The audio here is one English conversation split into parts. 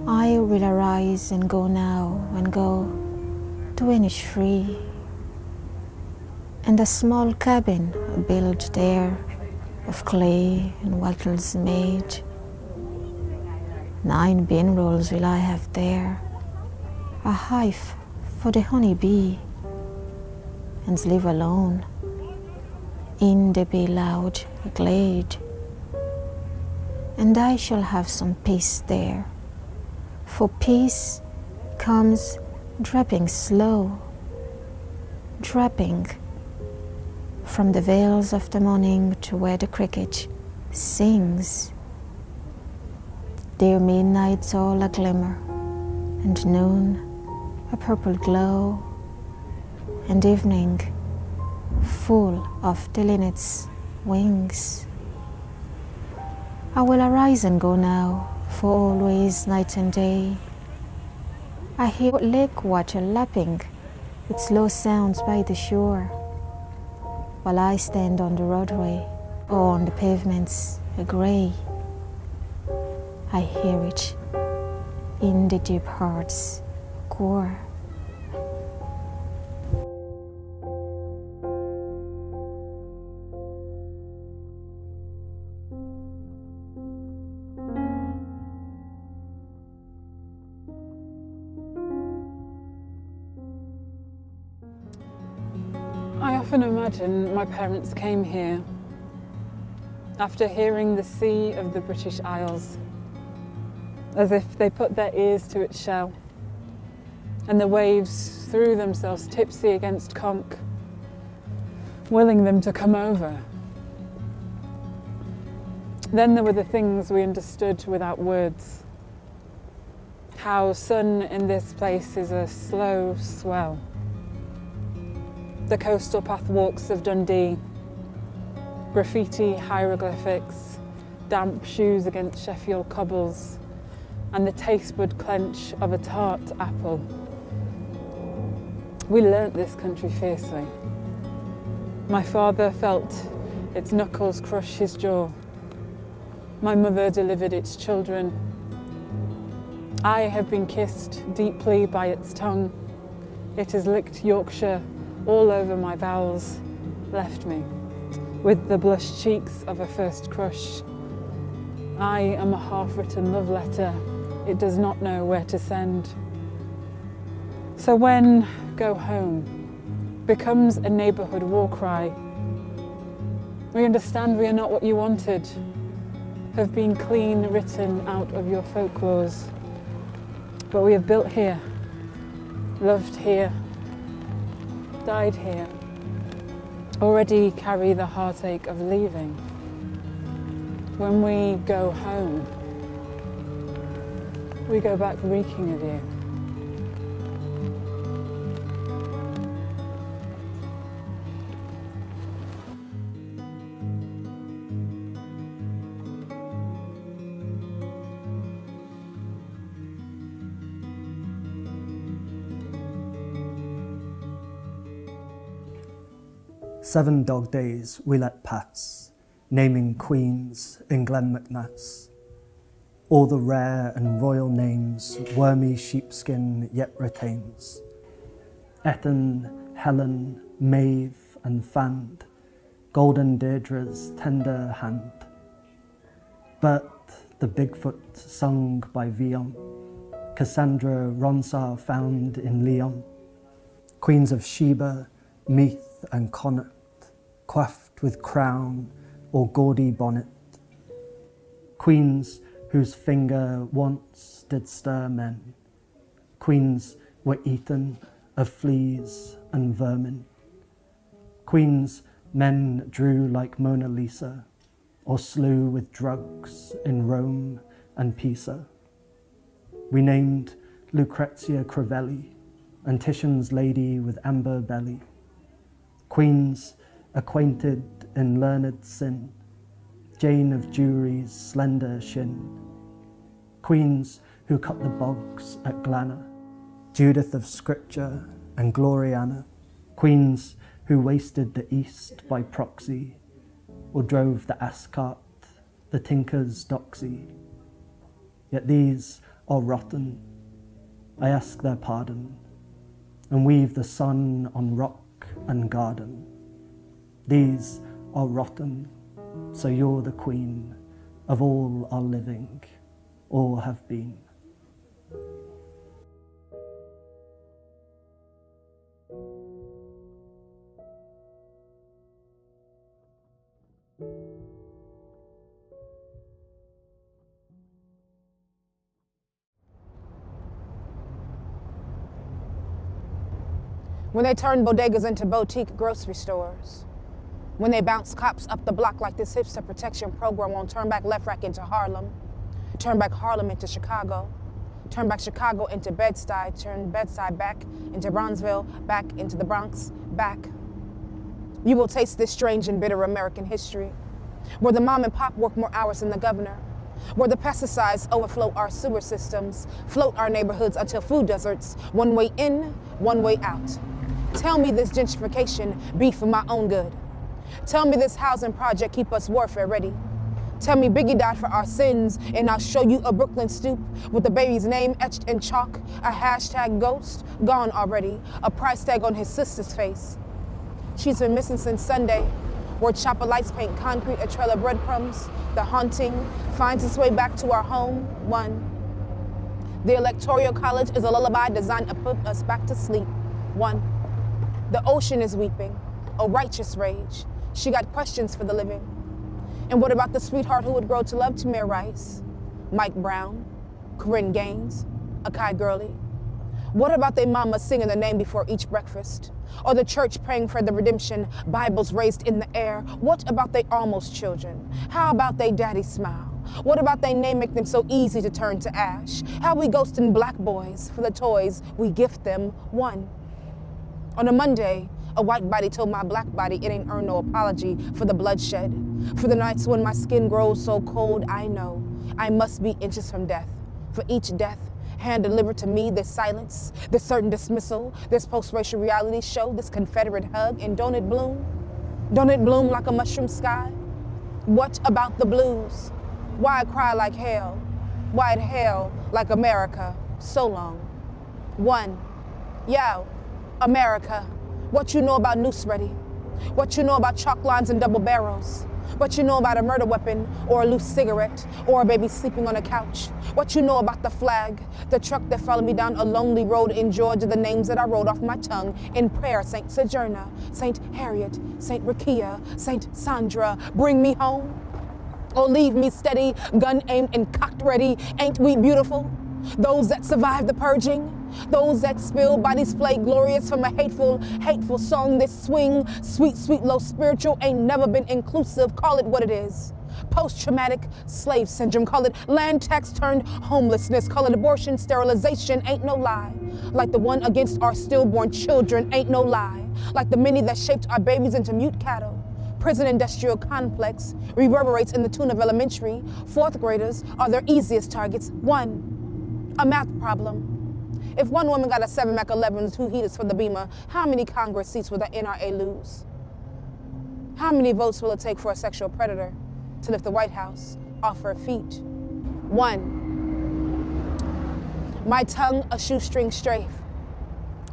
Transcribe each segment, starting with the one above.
I will arise and go now and go to Innisfree, and a small cabin built there of clay and wattles made. 9 bin rolls will I have there, a hive for the honey bee, and live alone in the be loud glade. And I shall have some peace there, for peace comes dropping slow, dropping from the vales of the morning to where the cricket sings. Dear midnight's all a glimmer, and noon a purple glow, and evening full of the linnet's wings. I will arise and go now, for always night and day I hear lake water lapping its low sounds by the shore, while I stand on the roadway or on the pavements grey. I hear it in the deep heart's core. I often imagine my parents came here after hearing the sea of the British Isles, as if they put their ears to its shell, and the waves threw themselves tipsy against conch, willing them to come over. Then there were the things we understood without words. How sun in this place is a slow swell. The coastal pathwalks of Dundee, graffiti hieroglyphics, damp shoes against Sheffield cobbles, and the taste bud clench of a tart apple. We learnt this country fiercely. My father felt its knuckles crush his jaw. My mother delivered its children. I have been kissed deeply by its tongue. It has licked Yorkshire all over my bowels, left me with the blushed cheeks of a first crush. I am a half-written love letter it does not know where to send. So when go home becomes a neighbourhood war cry, we understand we are not what you wanted, have been clean written out of your folklores, but we have built here, loved here, died here, already carry the heartache of leaving. When we go home, we go back reeking of you. Seven dog days we let pass, naming queens in Glen McNass. All the rare and royal names wormy sheepskin yet retains. Ethan, Helen, Maeve and Fand, golden Deirdre's tender hand. Bert, the Bigfoot sung by Vion, Cassandra Ronsard found in Leon. Queens of Sheba, Meath and Connaught, coiffed with crown or gaudy bonnet. Queens whose finger once did stir men. Queens were eaten of fleas and vermin. Queens men drew like Mona Lisa, or slew with drugs in Rome and Pisa. We named Lucrezia Crivelli, and Titian's lady with amber belly. Queens acquainted in learned sin, Jane of Jewry's slender shin. Queens who cut the bogs at Glanna, Judith of Scripture and Gloriana. Queens who wasted the East by proxy, or drove the ass cart, the tinker's doxy. Yet these are rotten. I ask their pardon, and weave the sun on rock and garden. These are rotten, so you're the queen of all are living, or have been. When they turn bodegas into boutique grocery stores. When they bounce cops up the block like this hipster protection program won't turn back Left Rack into Harlem, turn back Harlem into Chicago, turn back Chicago into Bed-Stuy, turn Bed-Stuy back into Bronzeville, back into the Bronx, back. You will taste this strange and bitter American history, where the mom and pop work more hours than the governor, where the pesticides overflow our sewer systems, float our neighborhoods until food deserts, one way in, one way out. Tell me this gentrification be for my own good. Tell me this housing project keep us warfare ready. Tell me Biggie died for our sins, and I'll show you a Brooklyn stoop with the baby's name etched in chalk, a hashtag ghost, gone already, a price tag on his sister's face. She's been missing since Sunday, where chopper lights paint concrete a trail of breadcrumbs. The haunting finds its way back to our home, one. The Electoral College is a lullaby designed to put us back to sleep, one. The ocean is weeping, a righteous rage. She got questions for the living. And what about the sweetheart who would grow to love Tamir Rice, Mike Browne, Corinne Gaines, Akai Gurley? What about their mama singing the name before each breakfast? Or the church praying for the redemption, Bibles raised in the air? What about they almost children? How about they daddy smile? What about they name make them so easy to turn to ash? How we ghosting black boys for the toys we gift them, one. On a Monday, a white body told my black body it ain't earned no apology for the bloodshed, for the nights when my skin grows so cold I know I must be inches from death. For each death, hand delivered to me this silence, this certain dismissal, this post-racial reality show, this Confederate hug, and don't it bloom? Don't it bloom like a mushroom sky? What about the blues? Why cry like hell? Why hell like America? So long. One. Yo, America. What you know about noose ready? What you know about chalk lines and double barrels? What you know about a murder weapon or a loose cigarette or a baby sleeping on a couch? What you know about the flag, the truck that followed me down a lonely road in Georgia, the names that I wrote off my tongue in prayer, Saint Sojourner, Saint Harriet, Saint Rakia, Saint Sandra, bring me home or leave me steady, gun aimed and cocked ready. Ain't we beautiful? Those that survive the purging, those that spill bodies play glorious from a hateful, hateful song. This swing, sweet, sweet, low spiritual ain't never been inclusive. Call it what it is. Post-traumatic slave syndrome. Call it land tax turned homelessness. Call it abortion, sterilization, ain't no lie. Like the one against our stillborn children, ain't no lie. Like the many that shaped our babies into mute cattle. Prison industrial complex reverberates in the tune of elementary. Fourth graders are their easiest targets. One. A math problem. If one woman got a 7 Mac 11 and 2 heaters for the Beamer, how many Congress seats will the NRA lose? How many votes will it take for a sexual predator to lift the White House off her feet? One. My tongue a shoestring strafe.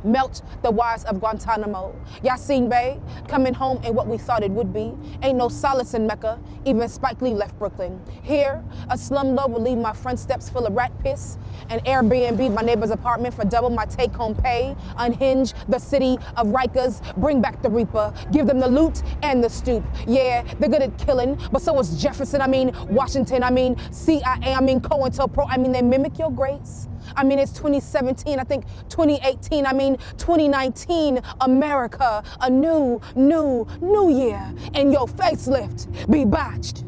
Melt the wires of Guantanamo. Yassine Bey, coming home in what we thought it would be. Ain't no solace in Mecca, even Spike Lee left Brooklyn. Here, a slumlord will leave my front steps full of rat piss, and Airbnb my neighbor's apartment for double my take-home pay. Unhinge the city of Rikers, bring back the Reaper, give them the loot and the stoop. Yeah, they're good at killing, but so is Jefferson, I mean Washington, I mean CIA, I mean COINTELPRO, I mean they mimic your grace. I mean, it's 2017, I think 2018, I mean 2019, America, a new year, and your facelift be botched.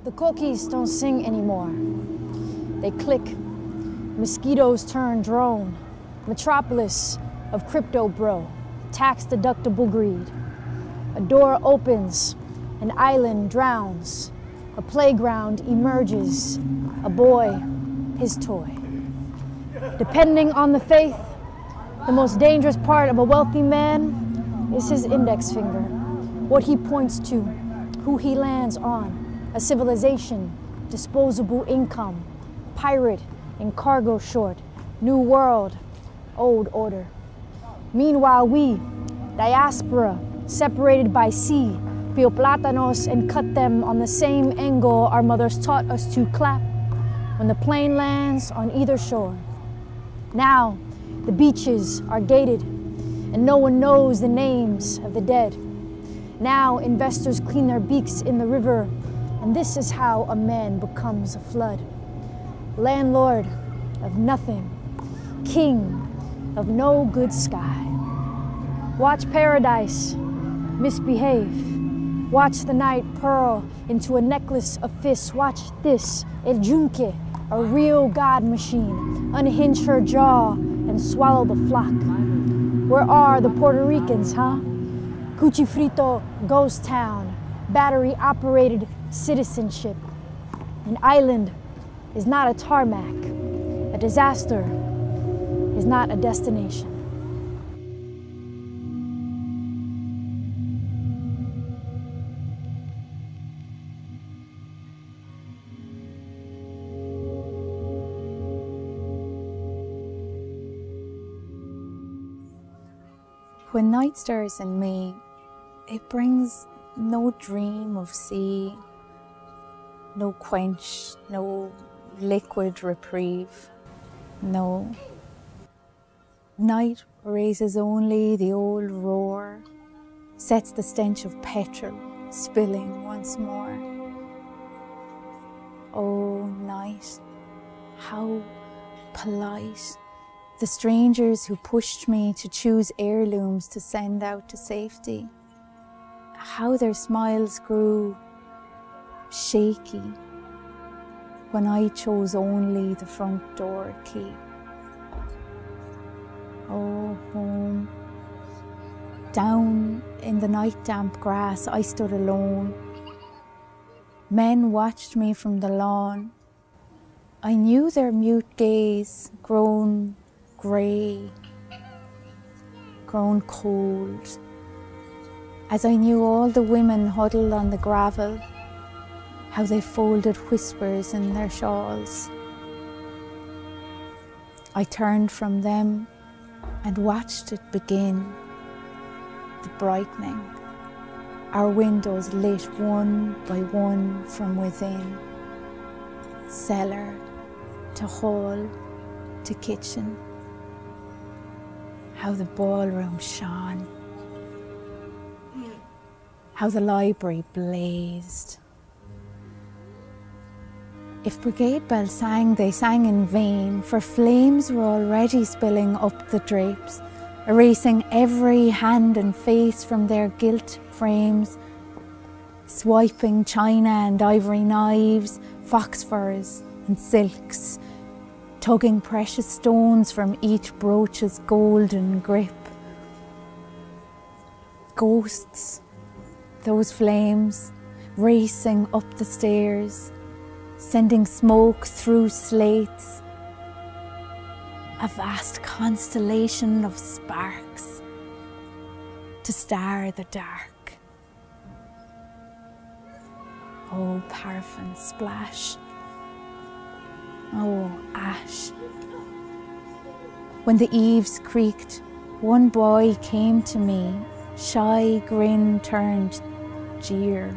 The cookies don't sing anymore. They click. Mosquitoes turn drone. Metropolis of crypto bro. Tax-deductible greed. A door opens. An island drowns. A playground emerges. A boy his toy. Depending on the faith, the most dangerous part of a wealthy man is his index finger, what he points to, who he lands on, a civilization, disposable income, pirate and cargo short, new world, old order. Meanwhile, we, diaspora, separated by sea, peel plátanos and cut them on the same angle our mothers taught us to clap when the plane lands on either shore. Now, the beaches are gated and no one knows the names of the dead. Now, investors clean their beaks in the river, and this is how a man becomes a flood. Landlord of nothing, king of no good sky. Watch paradise misbehave. Watch the night pearl into a necklace of fists. Watch this, El Junque, a real God machine, unhinge her jaw and swallow the flock. Where are the Puerto Ricans, huh? Cuchifrito ghost town, battery operated citizenship. An island is not a tarmac. A disaster is not a destination. When night stirs in me, it brings no dream of sea, no quench, no liquid reprieve, no. Night raises only the old roar, sets the stench of petrol spilling once more. Oh, night, how polite. The strangers who pushed me to choose heirlooms to send out to safety, how their smiles grew shaky when I chose only the front door key. Oh, home. Down in the night damp grass I stood alone. Men watched me from the lawn. I knew their mute gaze grown grey, grown cold, as I knew all the women huddled on the gravel, how they folded whispers in their shawls. I turned from them and watched it begin, the brightening, our windows lit one by one from within, cellar to hall to kitchen. How the ballroom shone, how the library blazed. If brigade bells sang, they sang in vain, for flames were already spilling up the drapes, erasing every hand and face from their gilt frames, swiping china and ivory knives, fox furs and silks, tugging precious stones from each brooch's golden grip. Ghosts, those flames, racing up the stairs, sending smoke through slates, a vast constellation of sparks to star the dark. Oh, paraffin splash. Oh, ash. When the eaves creaked, one boy came to me, shy grin turned jeer.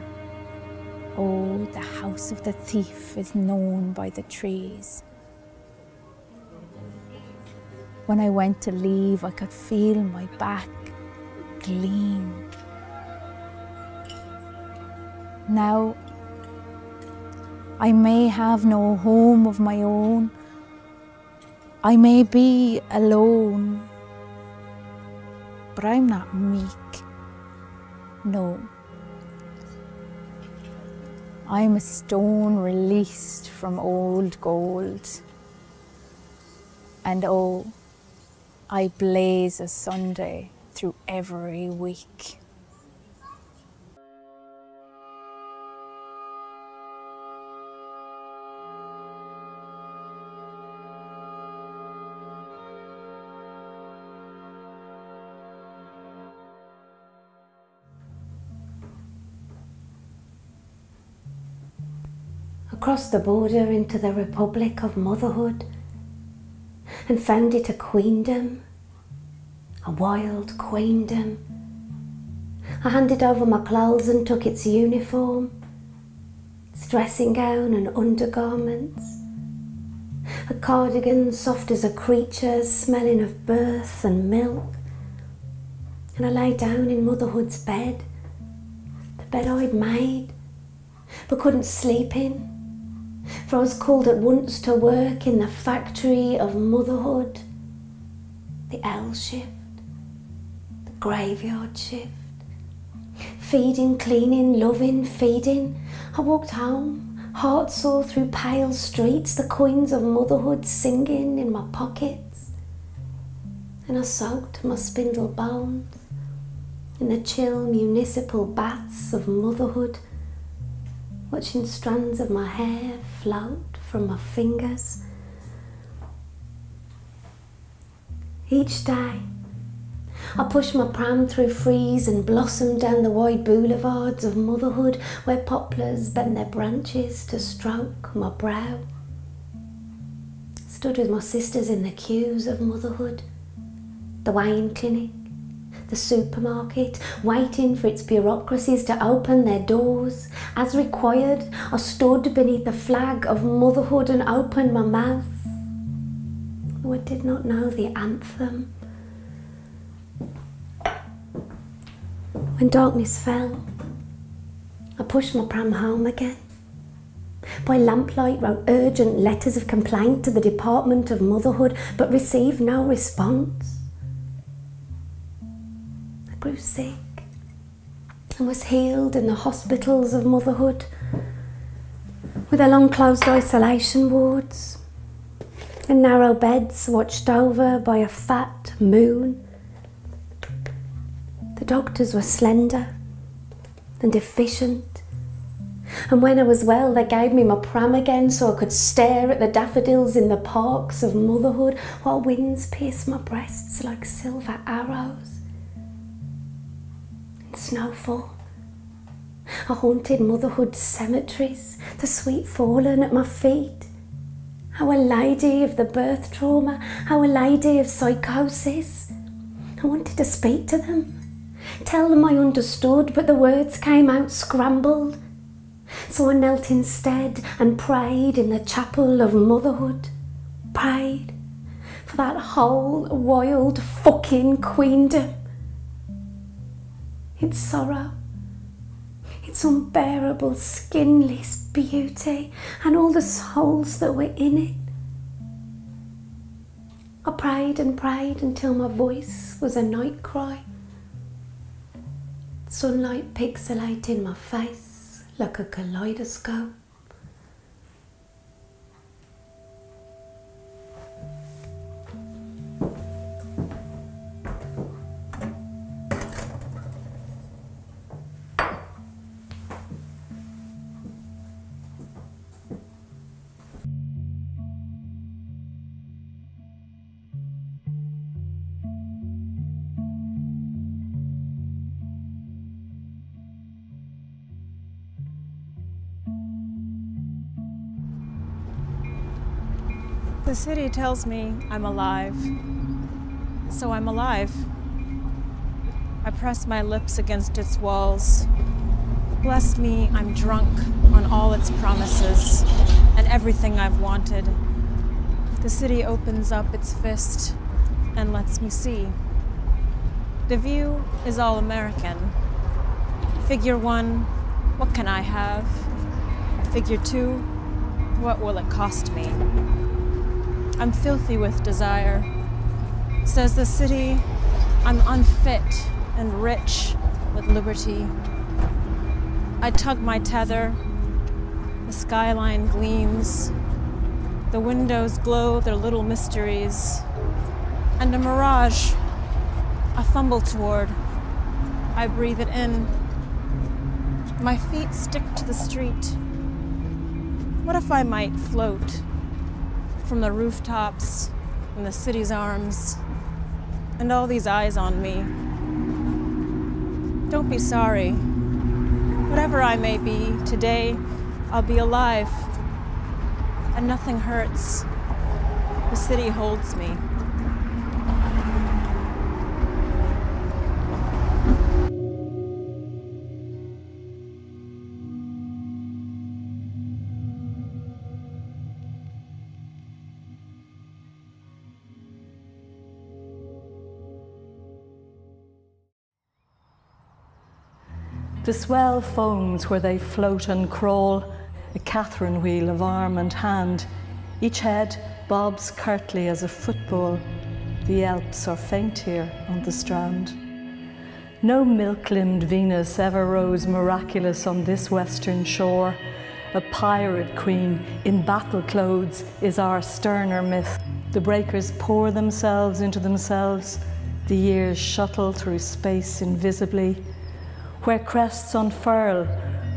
Oh, the house of the thief is known by the trees. When I went to leave, I could feel my back gleam. Now, I may have no home of my own. I may be alone, but I'm not meek. No. I'm a stone released from old gold. And oh, I blaze a Sunday through every week. across the border into the Republic of Motherhood, and found it a queendom, a wild queendom. I handed over my clothes and took its uniform, its dressing gown and undergarments, a cardigan soft as a creature's, smelling of birth and milk, and I lay down in Motherhood's bed, the bed I'd made, but couldn't sleep in, for I was called at once to work in the factory of motherhood, the L shift, the graveyard shift, feeding, cleaning, loving, feeding. I walked home, heart sore through pale streets, the coins of motherhood singing in my pockets, and I soaked my spindle bones in the chill municipal baths of motherhood, watching strands of my hair float from my fingers. Each day, I pushed my pram through freeze and blossomed down the wide boulevards of motherhood, where poplars bent their branches to stroke my brow. Stood with my sisters in the queues of motherhood, the weighing clinic, the supermarket, waiting for its bureaucracies to open their doors. As required, I stood beneath the flag of motherhood and opened my mouth, though I did not know the anthem. When darkness fell, I pushed my pram home again. By lamplight, wrote urgent letters of complaint to the Department of Motherhood, but received no response. I grew sick and was healed in the hospitals of motherhood, with their long-closed isolation wards and narrow beds watched over by a fat moon. The doctors were slender and efficient, and when I was well they gave me my pram again so I could stare at the daffodils in the parks of motherhood while winds pierced my breasts like silver arrows. In snowfall, I haunted motherhood cemeteries, the sweet fallen at my feet. Our Lady of the birth trauma, Our Lady of psychosis. I wanted to speak to them, tell them I understood, but the words came out scrambled. So I knelt instead and prayed in the chapel of motherhood, prayed for that whole wild fucking queendom, its sorrow, its unbearable skinless beauty, and all the souls that were in it. I prayed and prayed until my voice was a night cry. Sunlight pixelating my face like a kaleidoscope. The city tells me I'm alive, so I'm alive. I press my lips against its walls. Bless me, I'm drunk on all its promises and everything I've wanted. The city opens up its fist and lets me see. The view is all American. Figure 1, what can I have? Figure 2, what will it cost me? I'm filthy with desire. Says the city, I'm unfit and rich with liberty. I tug my tether, the skyline gleams, the windows glow their little mysteries, and a mirage, I fumble toward, I breathe it in. My feet stick to the street. What if I might float from the rooftops, from the city's arms, and all these eyes on me? Don't be sorry. Whatever I may be, today I'll be alive, and nothing hurts. The city holds me. The swell foams where they float and crawl, a Catherine wheel of arm and hand. Each head bobs curtly as a football. The Alps are faint here on the strand. No milk-limbed Venus ever rose miraculous on this western shore. A pirate queen in battle clothes is our sterner myth. The breakers pour themselves into themselves. The years shuttle through space invisibly. Where crests unfurl,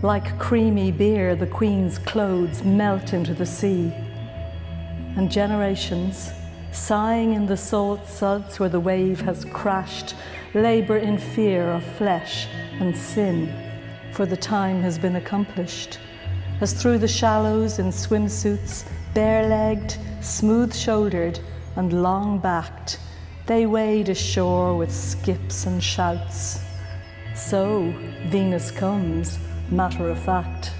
like creamy beer, the queen's clothes melt into the sea. And generations, sighing in the salt suds where the wave has crashed, labour in fear of flesh and sin, for the time has been accomplished. As through the shallows in swimsuits, bare-legged, smooth-shouldered and long-backed, they wade ashore with skips and shouts. So Venus comes, matter of fact.